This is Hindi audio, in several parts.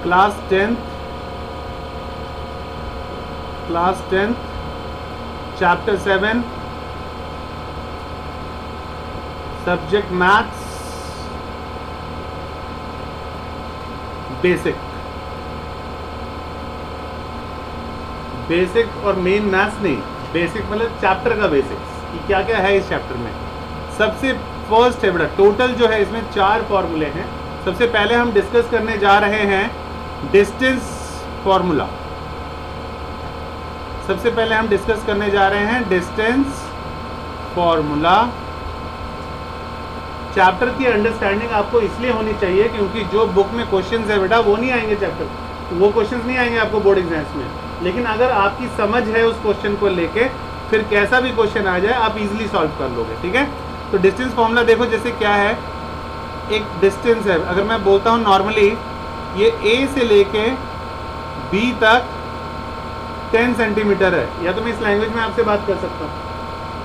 Class 10th chapter 7 subject maths basic और मेन मैथ्स नहीं, बेसिक मतलब चैप्टर का बेसिक्स कि क्या क्या है इस चैप्टर में। सबसे फर्स्ट है बेटा, टोटल जो है इसमें 4 फॉर्मूले हैं। सबसे पहले हम डिस्कस करने जा रहे हैं डिस्टेंस फॉर्मूला। सबसे पहले हम डिस्कस करने जा रहे हैं डिस्टेंस फॉर्मूला। चैप्टर की अंडरस्टैंडिंग आपको इसलिए होनी चाहिए क्योंकि जो बुक में क्वेश्चंस है बेटा वो नहीं आएंगे, चैप्टर वो क्वेश्चंस नहीं आएंगे आपको बोर्ड एग्जाम्स में। लेकिन अगर आपकी समझ है उस क्वेश्चन को लेके, फिर कैसा भी क्वेश्चन आ जाए आप इजीली सॉल्व कर लोगे। ठीक है, तो डिस्टेंस फॉर्मूला देखो जैसे क्या है। एक डिस्टेंस है, अगर मैं बोलता हूँ नॉर्मली ये ए से लेके बी तक 10 सेंटीमीटर है, या तो मैं इस लैंग्वेज में आपसे बात कर सकता हूँ।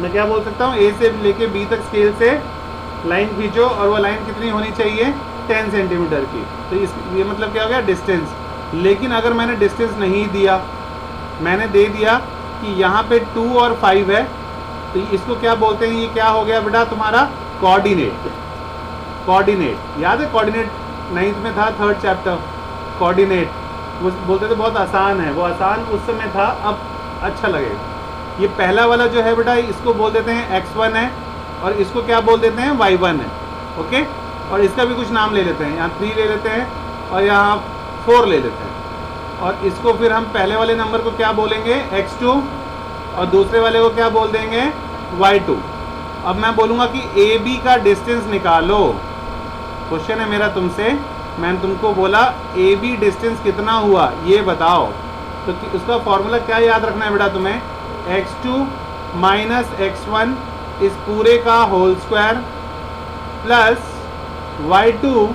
मैं क्या बोल सकता हूँ, ए से लेके बी तक स्केल से लाइन खींचो और वो लाइन कितनी होनी चाहिए 10 सेंटीमीटर की। तो ये मतलब क्या हो गया डिस्टेंस। लेकिन अगर मैंने डिस्टेंस नहीं दिया, मैंने दे दिया कि यहाँ पे 2 और 5 है, तो इसको क्या बोलते हैं, ये क्या हो गया बेटा तुम्हारा कोऑर्डिनेट। याद है कोऑर्डिनेट 9th में था, 3rd चैप्टर कोऑर्डिनेट। वो बोलते थे बहुत आसान है, वो आसान उस समय था, अब अच्छा लगेगा। ये पहला वाला जो है बेटा इसको बोल देते हैं x1 है, और इसको क्या बोल देते हैं y1 है। ओके, और इसका भी कुछ नाम ले लेते हैं, यहाँ 3 ले लेते हैं और यहाँ 4 ले लेते हैं। और इसको फिर हम पहले वाले नंबर को क्या बोलेंगे x2, और दूसरे वाले को क्या बोल देंगे y2। अब मैं बोलूँगा कि ए बी का डिस्टेंस निकालो। क्वेश्चन है मेरा तुमसे, मैंने तुमको बोला ए बी डिस्टेंस कितना हुआ ये बताओ। तो उसका फॉर्मूला क्या याद रखना है बेटा तुम्हें, x2 माइनस x1 इस पूरे का whole square plus y2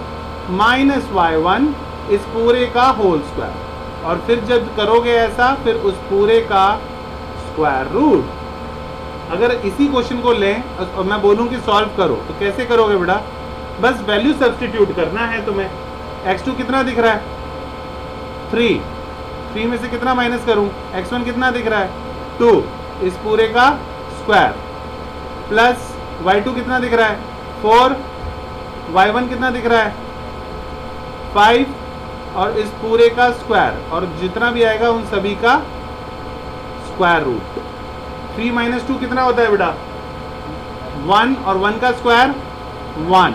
minus y1 इस पूरे का होल स्क्वायर। और फिर जब करोगे ऐसा, फिर उस पूरे का स्क्वायर रूट। अगर इसी क्वेश्चन को लें और मैं बोलूं कि सॉल्व करो, तो कैसे करोगे बेटा, बस वैल्यू सब्स्टिट्यूट करना है तुम्हें। x2 कितना दिख रहा है 3 में से कितना माइनस करूं, x1 कितना दिख रहा है 2 इस पूरे का स्क्वायर प्लस y2 कितना दिख रहा है 4, y1 कितना दिख रहा है 5 और इस पूरे का स्क्वायर, और जितना भी आएगा उन सभी का स्क्वायर रूट। 3 माइनस 2 कितना होता है बेटा 1, और 1 का स्क्वायर 1।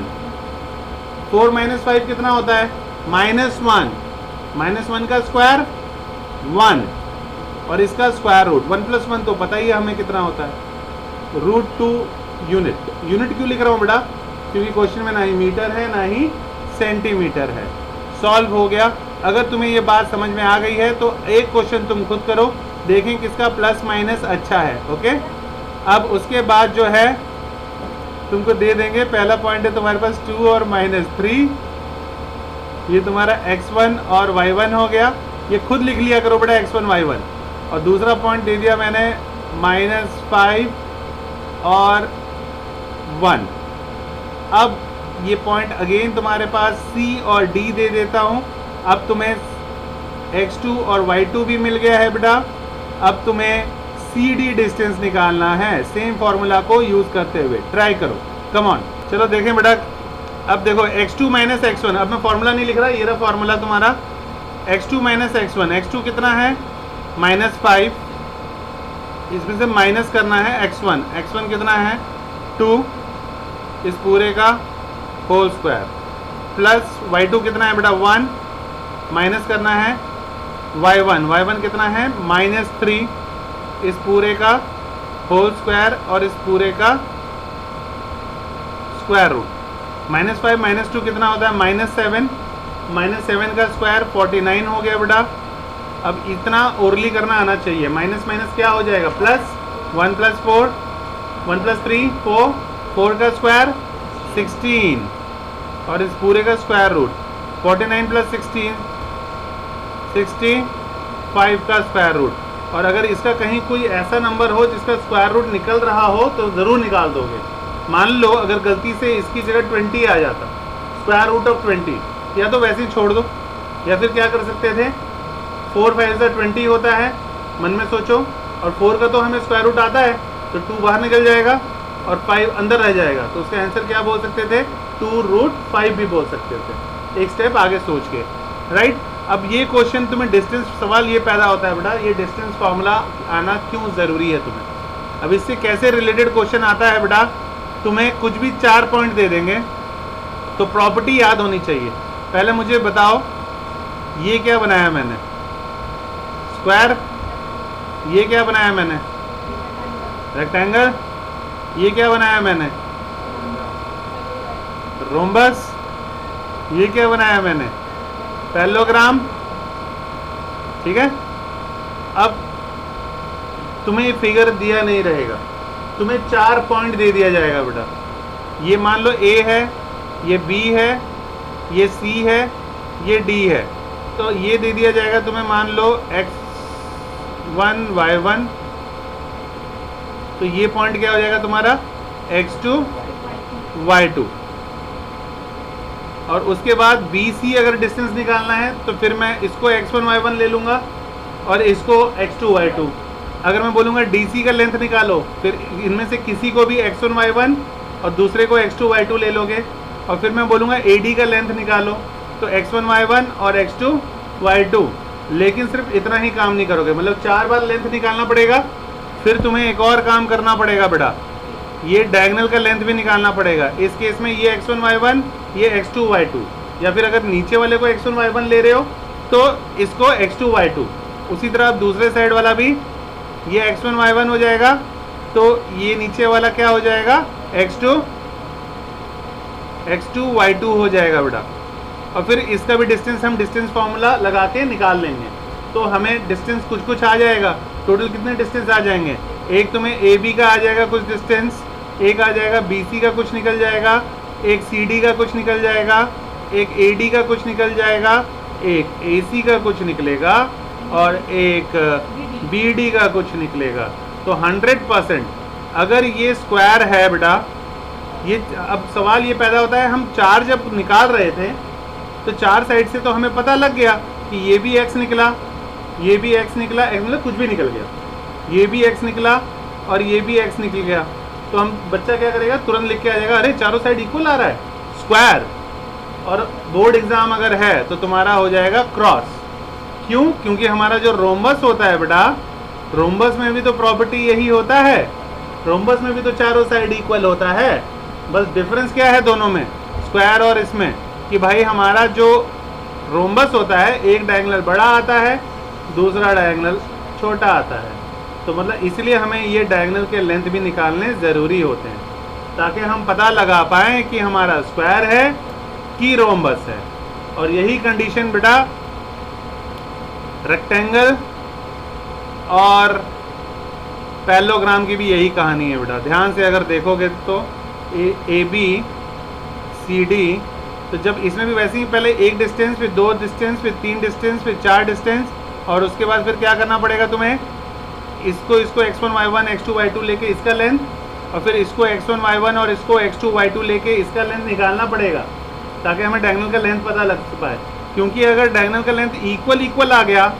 4 माइनस 5 कितना होता है -1, -1 का स्क्वायर 1, और इसका स्क्वायर रूट 1 + 1 तो पता ही है हमें कितना होता है √2 यूनिट। यूनिट क्यों लिख रहा हूँ बेटा, क्योंकि क्वेश्चन में ना ही मीटर है ना ही सेंटीमीटर है। सॉल्व हो गया। अगर तुम्हें ये बात समझ में आ गई है तो एक क्वेश्चन तुम खुद करो, देखें किसका प्लस माइनस अच्छा है। ओके, अब उसके बाद जो है तुमको दे देंगे, पहला पॉइंट है तुम्हारे पास 2 और -3, ये तुम्हारा x1 और y1 हो गया। ये खुद लिख लिया करो बेटा x1 y1। और दूसरा पॉइंट दे दिया मैंने -5 और 1। अब ये पॉइंट अगेन तुम्हारे पास C और D दे देता हूँ। अब तुम्हें x2 और y2 भी मिल गया है बेटा। अब तुम्हें CD डिस्टेंस निकालना है, सेम फॉर्मूला को यूज़ करते हुए। ट्राई करो, कम ऑन। चलो देखें बेटा, अब देखो x2 माइनस x1, अब मैं फॉर्मूला नहीं लिख रहा, ये रहा फॉर्मूला तुम्हारा x2 माइनस x1। x2 कितना है -5, इसमें से माइनस करना है x1। x1 कितना है 2 इस पूरे का होल स्क्वायर प्लस y2 कितना है बेटा 1, माइनस करना है y1 कितना है -3 इस पूरे का होल स्क्वायर और इस पूरे का स्क्वायर रूट। -5 -2 कितना होता है -7, -7 का स्क्वायर 49 हो गया बेटा। अब इतना ओरली करना आना चाहिए। माइनस माइनस क्या हो जाएगा +1 + 4, 1 + 3 4, 4 का स्क्वायर 16 और इस पूरे का स्क्वायर रूट 49 + 16 65 का स्क्वायर रूट। और अगर इसका कहीं कोई ऐसा नंबर हो जिसका स्क्वायर रूट निकल रहा हो तो ज़रूर निकाल दोगे। मान लो अगर गलती से इसकी जगह 20 आ जाता, स्क्वायर रूट ऑफ 20, या तो वैसे ही छोड़ दो, या फिर क्या कर सकते थे, 4 5 20 होता है, मन में सोचो, और 4 का तो हमें स्क्वायर रूट आता है, तो 2 बाहर निकल जाएगा और 5 अंदर रह जाएगा, तो उसका आंसर क्या बोल सकते थे, 2√5 भी बोल सकते थे, एक स्टेप आगे सोच के, राइट। अब ये क्वेश्चन तुम्हें डिस्टेंस सवाल ये पैदा होता है बेटा, ये डिस्टेंस फॉर्मूला आना क्यों ज़रूरी है तुम्हें। अब इससे कैसे रिलेटेड क्वेश्चन आता है बेटा, तुम्हें कुछ भी 4 पॉइंट दे देंगे तो प्रॉपर्टी याद होनी चाहिए। पहले मुझे बताओ ये क्या बनाया मैंने, स्क्वायर, ये क्या बनाया मैंने, रेक्टेंगल, ये क्या बनाया मैंने, रोम्बस, ये क्या बनाया मैंने, पैरेललोग्राम, ठीक है। अब तुम्हें ये फिगर दिया नहीं रहेगा, तुम्हें 4 पॉइंट दे दिया जाएगा बेटा। ये मान लो A है, ये B है, ये C है, ये D है, तो ये दे दिया जाएगा तुम्हें, मान लो x1 y1, तो ये पॉइंट क्या हो जाएगा तुम्हारा, x2 y2, और उसके बाद BC अगर डिस्टेंस निकालना है तो फिर मैं इसको x1 y1 ले लूँगा और इसको x2 y2। अगर मैं बोलूँगा DC का लेंथ निकालो, फिर इनमें से किसी को भी x1 y1 और दूसरे को x2 y2 ले लोगे, और फिर मैं बोलूँगा AD का लेंथ निकालो, तो x1 y1 और x2 y2। लेकिन सिर्फ इतना ही काम नहीं करोगे, मतलब 4 बार लेंथ निकालना पड़ेगा, फिर तुम्हें एक और काम करना पड़ेगा बेटा, ये डायगोनल का लेंथ भी निकालना पड़ेगा। इस केस में ये x1 y1, ये x2 y2, या फिर अगर नीचे वाले को x1 y1 ले रहे हो तो इसको x2 y2। उसी तरह दूसरे साइड वाला भी ये x1 y1 हो जाएगा, तो ये नीचे वाला क्या हो जाएगा, x2 y2 हो जाएगा बेटा। और फिर इसका भी डिस्टेंस हम डिस्टेंस फार्मूला लगा के निकाल लेंगे, तो हमें डिस्टेंस कुछ आ जाएगा। टोटल कितने डिस्टेंस आ जाएंगे, एक तुम्हें AB का आ जाएगा कुछ डिस्टेंस, एक आ जाएगा BC का कुछ निकल जाएगा, एक CD का कुछ निकल जाएगा, एक AD का कुछ निकल जाएगा, एक AC का कुछ निकलेगा और एक BD का कुछ निकलेगा। तो 100% अगर ये स्क्वायर है बेटा, ये अब सवाल ये पैदा होता है, हम 4 जब निकाल रहे थे तो 4 साइड से तो हमें पता लग गया कि ये भी x निकला, ये भी x निकला, x मतलब कुछ भी निकल गया, ये भी x निकला और ये भी x निकल गया, तो हम बच्चा क्या करेगा, तुरंत लिख के आ जाएगा, अरे चारों साइड इक्वल आ रहा है, स्क्वायर। और बोर्ड एग्जाम अगर है तो तुम्हारा हो जाएगा क्रॉस। क्यों, क्योंकि हमारा जो रोम्बस होता है बेटा, रोम्बस में भी तो प्रॉपर्टी यही होता है, रोम्बस में भी तो चारों साइड इक्वल होता है, बस डिफरेंस क्या है दोनों में, स्क्वायर और इसमें, कि भाई हमारा जो रोम्बस होता है एक डायगोनल बड़ा आता है, दूसरा डायगोनल छोटा आता है। तो मतलब इसलिए हमें ये डायगोनल के लेंथ भी निकालने ज़रूरी होते हैं, ताकि हम पता लगा पाएँ कि हमारा स्क्वायर है कि रोम्बस है। और यही कंडीशन बेटा रेक्टेंगल और पैरेललोग्राम की भी यही कहानी है बेटा। ध्यान से अगर देखोगे तो AB CD, तो जब इसमें भी वैसे ही पहले एक डिस्टेंस, फिर 2 डिस्टेंस, फिर 3 डिस्टेंस, फिर 4 डिस्टेंस, और उसके बाद फिर क्या करना पड़ेगा तुम्हें, इसको x1 y1 x2 y2 लेके इसका लेंथ, और फिर इसको x1 y1 और इसको x2 y2 लेके इसका लेंथ निकालना पड़ेगा, ताकि हमें डायगोनल का लेंथ पता लग पाए। क्योंकि अगर डायगोनल का लेंथ इक्वल आ गया,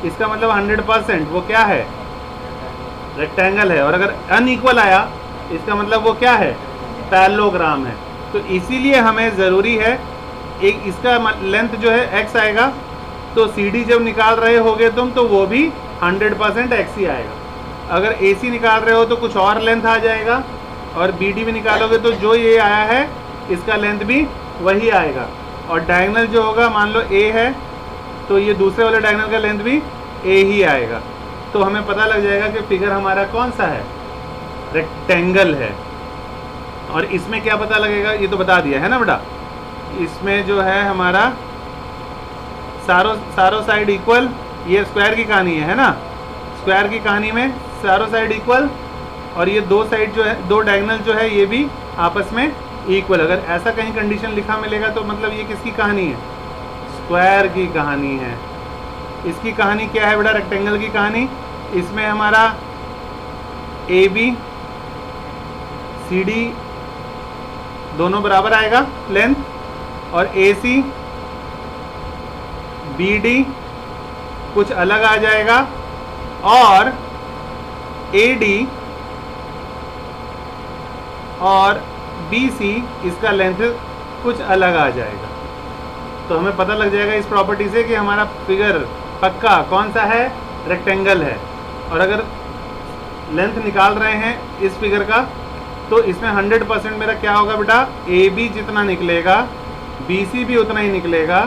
इसका मतलब 100% वो क्या है, रेक्टेंगल है, और अगर अनइक्वल आया इसका मतलब वो क्या है, पैरेललोग्राम है। तो इसीलिए हमें ज़रूरी है, एक इसका लेंथ जो है x आएगा, तो CD जब निकाल रहे होगे तुम तो वो भी 100% x ही आएगा। अगर AC निकाल रहे हो तो कुछ और लेंथ आ जाएगा, और BD भी निकालोगे तो जो ये आया है इसका लेंथ भी वही आएगा। और डायगोनल जो होगा, मान लो A है तो ये दूसरे वाले डायगोनल का लेंथ भी A ही आएगा। तो हमें पता लग जाएगा कि फिगर हमारा कौन सा है, रेक्टेंगल है। और इसमें क्या पता लगेगा, ये तो बता दिया है ना बेटा, इसमें जो है हमारा सारों साइड इक्वल, ये स्क्वायर की कहानी है ना, स्क्वायर की कहानी में सारों साइड इक्वल, और ये 2 साइड जो है, 2 डायगोनल जो है ये भी आपस में इक्वल। अगर ऐसा कहीं कंडीशन लिखा मिलेगा तो मतलब ये किसकी कहानी है, स्क्वायर की कहानी है। इसकी कहानी क्या है बेटा, रेक्टेंगल की कहानी। इसमें हमारा AB CD दोनों बराबर आएगा लेंथ, और AC बी डी कुछ अलग आ जाएगा और ए डी और बी सी इसका लेंथ कुछ अलग आ जाएगा। तो हमें पता लग जाएगा इस प्रॉपर्टी से कि हमारा फिगर पक्का कौन सा है, रेक्टेंगल है। और अगर लेंथ निकाल रहे हैं इस फिगर का तो इसमें 100% मेरा क्या होगा बेटा, ए बी जितना निकलेगा बी सी भी उतना ही निकलेगा,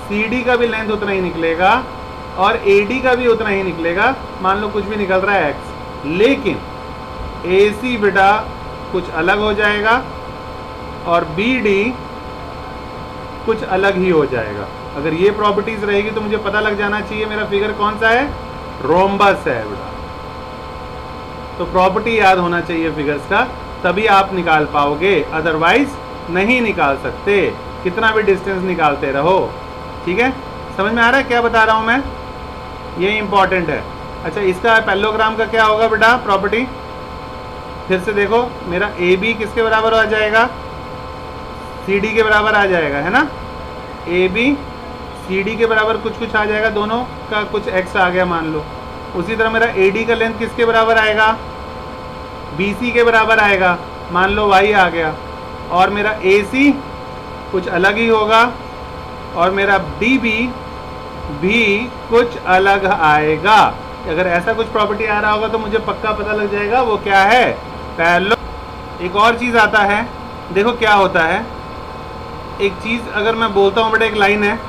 सी डी का भी लेंथ उतना ही निकलेगा और ए डी का भी उतना ही निकलेगा। मान लो कुछ भी निकल रहा है एक्स, लेकिन ए सी बेटा कुछ अलग हो जाएगा और बी डी कुछ अलग ही हो जाएगा। अगर ये प्रॉपर्टीज रहेगी तो मुझे पता लग जाना चाहिए मेरा फिगर कौन सा है, रोम्बस है बेटा। तो प्रॉपर्टी याद होना चाहिए फिगर्स का, तभी आप निकाल पाओगे, अदरवाइज नहीं निकाल सकते, कितना भी डिस्टेंस निकालते रहो। ठीक है, समझ में आ रहा है क्या बता रहा हूं मैं, ये इंपॉर्टेंट है। अच्छा, इसका पैरेललोग्राम का क्या होगा बेटा प्रॉपर्टी, फिर से देखो, मेरा ए बी किसके बराबर आ जाएगा, सी डी के बराबर आ जाएगा, है ना। ए बी सी डी के बराबर कुछ कुछ आ जाएगा, दोनों का कुछ एक्स आ गया मान लो। उसी तरह मेरा ए डी का लेंथ किसके बराबर आएगा, बी सी के बराबर आएगा, मान लो वाई आ गया। और मेरा ए सी कुछ अलग ही होगा और मेरा डी बी भी कुछ अलग आएगा। अगर ऐसा कुछ प्रॉपर्टी आ रहा होगा तो मुझे पक्का पता लग जाएगा वो क्या है, पैरेलल। एक और चीज़ आता है, देखो क्या होता है, एक चीज़ अगर मैं बोलता हूँ बेटा, एक लाइन है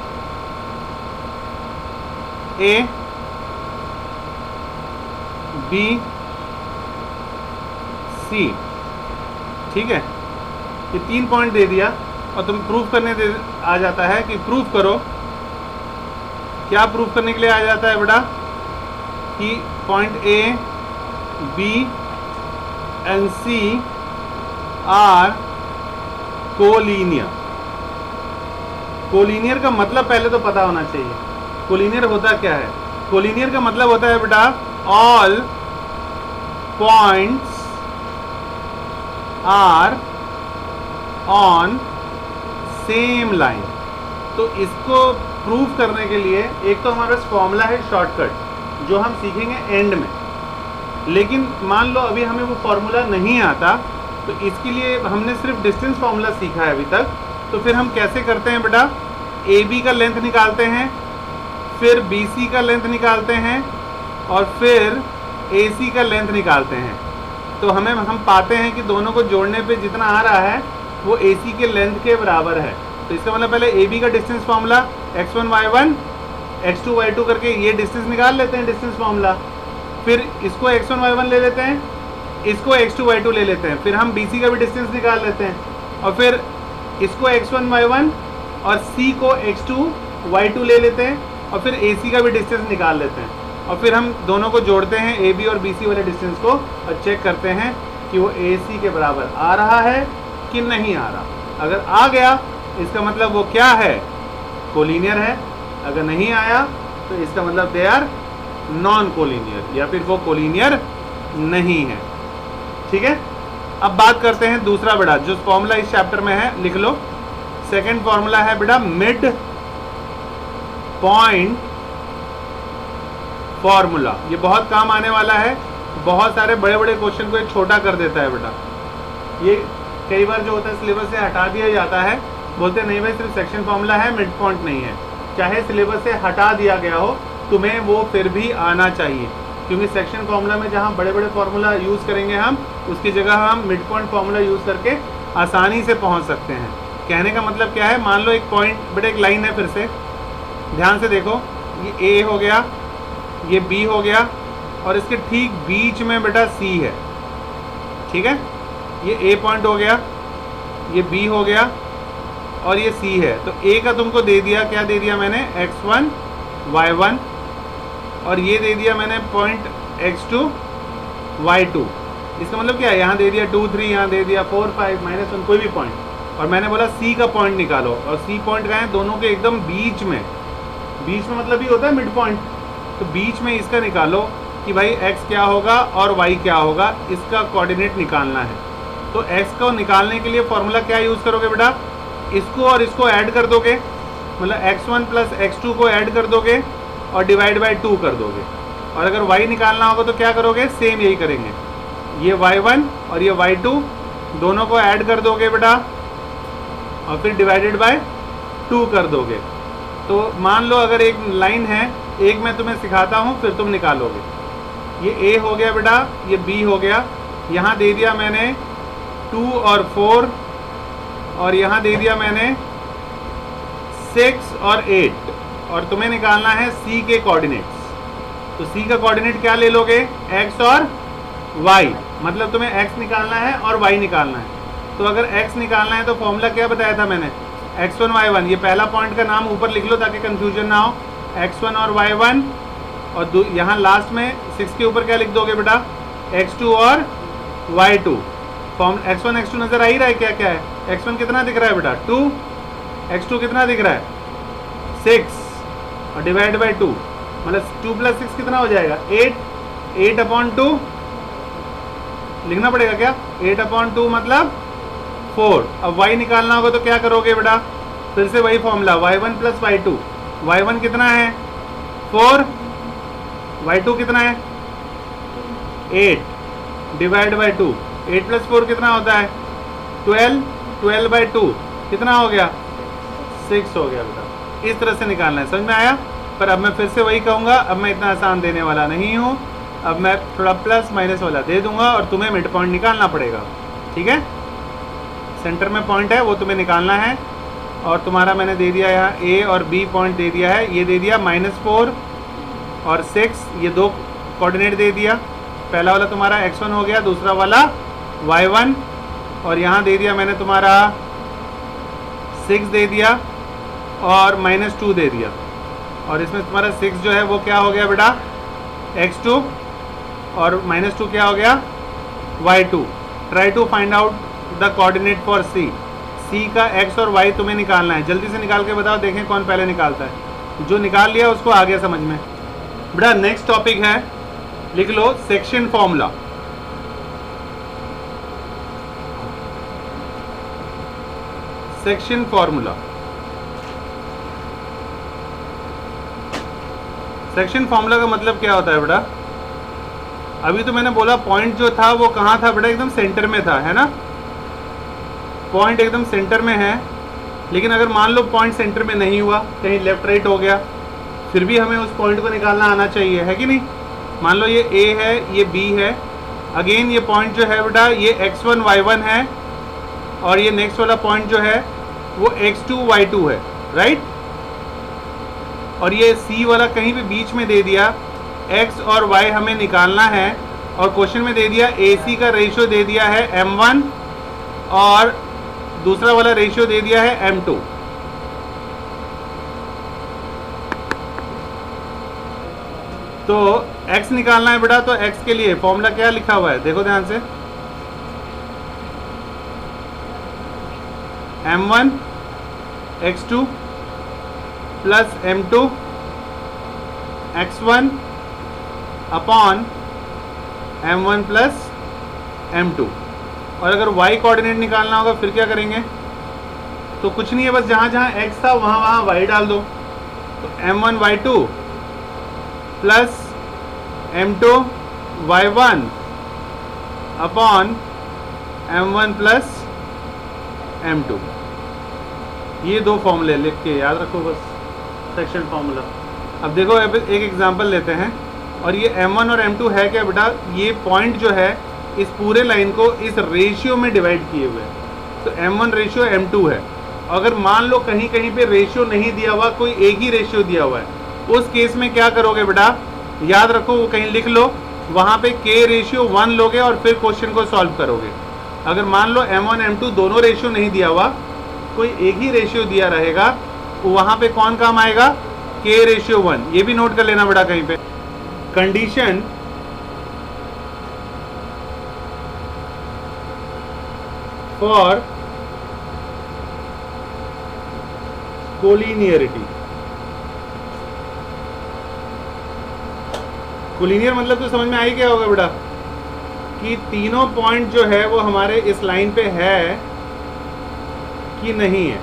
ए बी सी, ठीक है, ये 3 पॉइंट दे दिया और तुम प्रूफ करने दे आ जाता है कि प्रूफ करो। क्या प्रूफ करने के लिए आ जाता है बेटा, कि point A B and C are collinear. Collinear का मतलब पहले तो पता होना चाहिए, कोलिनियर होता क्या है। कोलिनियर का मतलब होता है बेटा all points are on same line. तो इसको प्रूव करने के लिए एक तो हमारे पास फॉर्मूला है शॉर्टकट जो हम सीखेंगे एंड में, लेकिन मान लो अभी हमें वो फॉर्मूला नहीं आता, तो इसके लिए हमने सिर्फ डिस्टेंस फॉर्मूला सीखा है अभी तक। तो फिर हम कैसे करते हैं बेटा, ए बी का लेंथ निकालते हैं, फिर बी सी का लेंथ निकालते हैं और फिर ए सी का लेंथ निकालते हैं। तो हम पाते हैं कि दोनों को जोड़ने पे जितना आ रहा है वो ए सी के लेंथ के बराबर है। तो इसका मतलब पहले ए बी का distance formula x1 y1 x2 y2 करके ये डिस्टेंस निकाल लेते हैं, डिस्टेंस फॉर्मूला। फिर इसको x1 y1 ले लेते हैं, इसको x2 y2 ले लेते हैं, फिर हम बी सी का भी डिस्टेंस निकाल लेते हैं और फिर इसको x1 y1 और c को x2 y2 ले लेते हैं और फिर ac का भी डिस्टेंस निकाल लेते हैं और फिर हम दोनों को जोड़ते हैं ab और bc वाले डिस्टेंस को और चेक करते हैं कि वो ac के बराबर आ रहा है कि नहीं आ रहा। अगर आ गया इसका मतलब वो क्या है, कोलिनियर है। अगर नहीं आया तो इसका मतलब दे आर नॉन कोलिनियर, या फिर वो कोलिनियर नहीं है। ठीक है, अब बात करते हैं दूसरा बेटा जो फॉर्मूला इस चैप्टर में है, लिख लो। सेकंड फॉर्मूला है बेटा मिड पॉइंट फॉर्मूला। ये बहुत काम आने वाला है, बहुत सारे बड़े बड़े क्वेश्चन को ये छोटा कर देता है बेटा। ये कई बार जो होता है सिलेबस से हटा दिया जाता है, बोलते नहीं भाई सिर्फ सेक्शन फॉर्मूला है, मिड पॉइंट नहीं है। चाहे सिलेबस से हटा दिया गया हो तुम्हें वो फिर भी आना चाहिए, क्योंकि सेक्शन फॉर्मूला में जहाँ बड़े बड़े फॉर्मूला यूज़ करेंगे हम, उसकी जगह हम मिड पॉइंट फॉर्मूला यूज़ करके आसानी से पहुँच सकते हैं। कहने का मतलब क्या है, मान लो एक पॉइंट बेटा, एक लाइन है, फिर से ध्यान से देखो, ये ए हो गया, ये बी हो गया और इसके ठीक बीच में बेटा सी है। ठीक है, ये ए पॉइंट हो गया, ये बी हो गया और ये सी है। तो ए का तुमको दे दिया, क्या दे दिया मैंने, x1 y1 और ये दे दिया मैंने पॉइंट x2 y2। इसका मतलब क्या है, यहाँ दे दिया 2 3, यहाँ दे दिया 4 5 -1 कोई भी पॉइंट, और मैंने बोला सी का पॉइंट निकालो। और सी पॉइंट कहाँ है, दोनों के एकदम बीच में। बीच में मतलब ही होता है मिड पॉइंट। तो बीच में इसका निकालो कि भाई x क्या होगा और y क्या होगा, इसका कोऑर्डिनेट निकालना है। तो x को निकालने के लिए फॉर्मूला क्या यूज़ करोगे बेटा, इसको और इसको ऐड कर दोगे मतलब x1 प्लस x2 को ऐड कर दोगे और डिवाइड बाय 2 कर दोगे। और अगर y निकालना होगा तो क्या करोगे, सेम यही करेंगे, ये y1 और ये y2 दोनों को ऐड कर दोगे बेटा और फिर डिवाइडेड बाय 2 कर दोगे। तो मान लो अगर एक लाइन है, एक मैं तुम्हें सिखाता हूँ फिर तुम निकालोगे। ये a हो गया बेटा, ये b हो गया, यहाँ दे दिया मैंने 2 और 4 और यहाँ दे दिया मैंने 6 और 8 और तुम्हें निकालना है c के कोऑर्डिनेट्स। तो c का कोऑर्डिनेट क्या ले लोगे, x और y, मतलब तुम्हें x निकालना है और y निकालना है। तो अगर x निकालना है तो फॉर्मूला क्या बताया था मैंने, x1 y1, ये पहला पॉइंट का नाम ऊपर लिख लो ताकि कंफ्यूजन ना हो, x1 और y1 और यहाँ लास्ट में 6 के ऊपर क्या लिख दोगे बेटा, x2 और y2। फॉर्म x1 x2 नजर आ ही रहा है, क्या क्या है, x1 कितना दिख रहा है बेटा 2, x2 कितना दिख रहा है 6 और डिवाइड बाय 2, मतलब 2 प्लस 6 कितना हो जाएगा 8/2 लिखना पड़ेगा क्या, 8/2 मतलब 4। अब y निकालना होगा तो क्या करोगे बेटा, फिर से वही formula y1 plus y2, y1 कितना है 4, y2 कितना है 8 डिवाइड बाय 2, 8 प्लस 4 कितना होता है 12, 12/2 कितना हो गया 6 हो गया बेटा। इस तरह से निकालना है, समझ में आया। पर अब मैं फिर से वही कहूँगा, अब मैं इतना आसान देने वाला नहीं हूँ, अब मैं थोड़ा प्लस माइनस वाला दे दूंगा और तुम्हें मिड पॉइंट निकालना पड़ेगा, ठीक है। सेंटर में पॉइंट है वो तुम्हें निकालना है और तुम्हारा मैंने दे दिया यहाँ a और b पॉइंट दे दिया है, ये दे दिया -4 और 6, ये दो कोऑर्डिनेट दे दिया। पहला वाला तुम्हारा x1 हो गया, दूसरा वाला y1 और यहाँ दे दिया मैंने तुम्हारा 6 दे दिया और -2 दे दिया और इसमें तुम्हारा 6 जो है वो क्या हो गया बेटा x2 और -2 क्या हो गया y2। Try to find out the coordinate for c का x और y तुम्हें निकालना है, जल्दी से निकाल के बताओ, देखें कौन पहले निकालता है। जो निकाल लिया उसको आ गया समझ में बेटा। नेक्स्ट टॉपिक है, लिख लो section formula. Section formula, section formula का मतलब क्या होता है बेटा, अभी तो मैंने बोला पॉइंट जो था वो कहाँ था बेटा, एकदम सेंटर में था, है ना, पॉइंट एकदम सेंटर में है। लेकिन अगर मान लो पॉइंट सेंटर में नहीं हुआ, कहीं लेफ्ट राइट हो गया, फिर भी हमें उस पॉइंट को निकालना आना चाहिए, है कि नहीं। मान लो ये a है, ये b है, अगेन ये पॉइंट जो है बेटा ये x1 y1 है और ये नेक्स्ट वाला पॉइंट जो है वो x2 y2 है, राइट। और ये c वाला कहीं भी बीच में दे दिया, x और y हमें निकालना है और क्वेश्चन में दे दिया AC का रेशियो दे दिया है m1 और दूसरा वाला रेशियो दे दिया है m2। तो x निकालना है बेटा, तो x के लिए फॉर्मूला क्या लिखा हुआ है देखो ध्यान से, m1 x2 plus m2 x1 upon m1 plus m2। और अगर y कोऑर्डिनेट निकालना होगा फिर क्या करेंगे, तो कुछ नहीं है, बस जहाँ जहाँ x था वहाँ वहाँ y डाल दो। तो m1 y2 plus m2 y1 upon m1 plus m2। ये दो फॉर्मूले लिख के याद रखो बस, सेक्शन फार्मूला। अब देखो अब एक एग्जांपल लेते हैं, और ये m1 और m2 है क्या बेटा, ये पॉइंट जो है इस पूरे लाइन को इस रेशियो में डिवाइड किए हुए हैं। तो m1 रेशियो m2 है। अगर मान लो कहीं कहीं पे रेशियो नहीं दिया हुआ, कोई एक ही रेशियो दिया हुआ है, उस केस में क्या करोगे बेटा, याद रखो वो कहीं लिख लो, वहाँ पे k रेशियो 1 लोगे और फिर क्वेश्चन को सॉल्व करोगे। अगर मान लो m1 m2 दोनों रेशियो नहीं दिया हुआ, कोई एक ही रेशियो दिया रहेगा, तो वहाँ पे कौन काम आएगा, k रेशियो 1। ये भी नोट कर लेना बेटा कहीं पे। Condition for collinearity. कोलिनियर मतलब तो समझ में आ ही गया होगा बेटा कि तीनों पॉइंट जो है वो हमारे इस लाइन पे है कि नहीं है।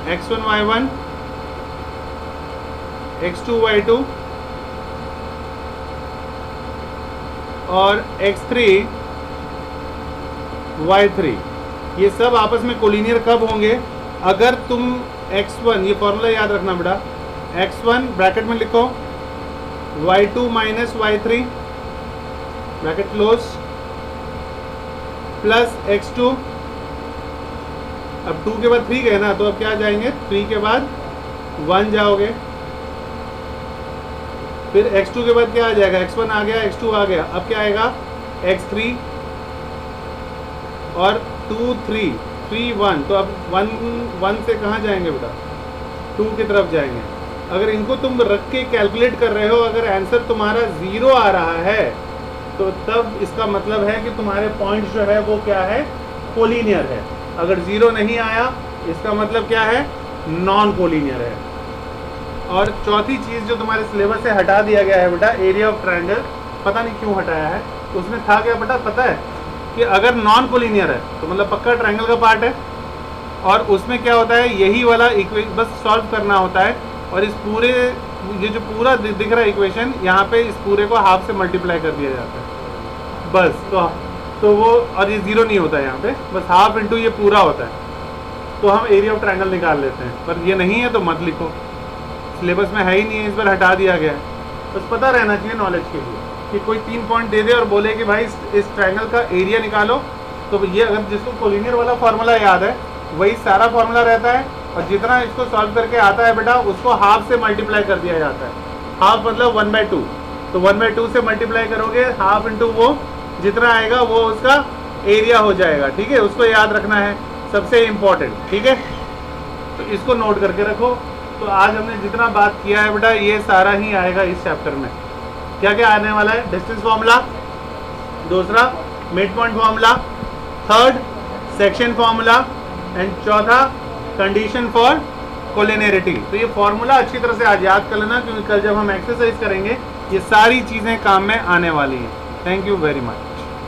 x1 y1 x2 y2 और x3 y3, ये सब आपस में कोलिनियर कब होंगे? अगर तुम x1, ये फॉर्मूला याद रखना बेटा, x1 ब्रैकेट में लिखो y2 minus y3 bracket close plus x2, अब 2 के बाद 3 गए ना, तो अब क्या जाएंगे, 3 के बाद 1 जाओगे, फिर x2 के बाद क्या आ जाएगा, x1 आ गया, x2 आ गया, अब क्या आएगा x3 और 2 3 3 1, तो अब 1 से कहाँ जाएंगे बेटा, 2 की तरफ जाएंगे। अगर इनको तुम रख के कैलकुलेट कर रहे हो, अगर आंसर तुम्हारा 0 आ रहा है तो तब इसका मतलब है कि तुम्हारे पॉइंट जो है वो क्या है, कोलिनियर है। अगर 0 नहीं आया इसका मतलब क्या है, नॉन कोलिनियर है। और चौथी चीज़ जो तुम्हारे सिलेबस से हटा दिया गया है बेटा, एरिया ऑफ ट्रायंगल, पता नहीं क्यों हटाया है, उसमें था क्या बेटा पता है, कि अगर नॉन कोलिनियर है तो मतलब पक्का ट्रायंगल का पार्ट है, और उसमें क्या होता है, यही वाला इक्वेशन बस सॉल्व करना होता है, और इस पूरे ये जो पूरा दिख रहा है इक्वेशन, यहाँ पे इस पूरे को हाफ से मल्टीप्लाई कर दिया जाता है बस, तो वो, और ये 0 नहीं होता है यहाँ पे, बस हाफ इंटू ये पूरा होता है, तो हम एरिया ऑफ ट्रायंगल निकाल लेते हैं। पर ये नहीं है तो मत लिखो, सिलेबस में है ही नहीं है, इस बार हटा दिया गया है। बस पता रहना चाहिए नॉलेज के लिए कि कोई 3 पॉइंट दे दे और बोले कि भाई इस ट्रायंगल का एरिया निकालो, तो ये अगर जिसको कोलिनियर वाला फार्मूला याद है वही सारा फार्मूला रहता है, और जितना इसको सॉल्व करके आता है बेटा उसको हाफ से मल्टीप्लाई कर दिया जाता है। हाफ मतलब 1/2, तो 1/2 से मल्टीप्लाई करोगे, हाफ इंटू वो जितना आएगा वो उसका एरिया हो जाएगा, ठीक है, उसको याद रखना है, सबसे इम्पोर्टेंट, ठीक है, तो इसको नोट करके रखो। तो आज हमने जितना बात किया है बेटा ये सारा ही आएगा इस चैप्टर में। क्या क्या आने वाला है, डिस्टेंस फॉर्मूला, दूसरा mid point formula, third section formula, and चौथा कंडीशन फॉर कोलिनियरिटी। तो ये फॉर्मूला अच्छी तरह से आज याद कर लेना, क्योंकि कल जब हम एक्सरसाइज करेंगे ये सारी चीज़ें काम में आने वाली हैं। Thank you very much.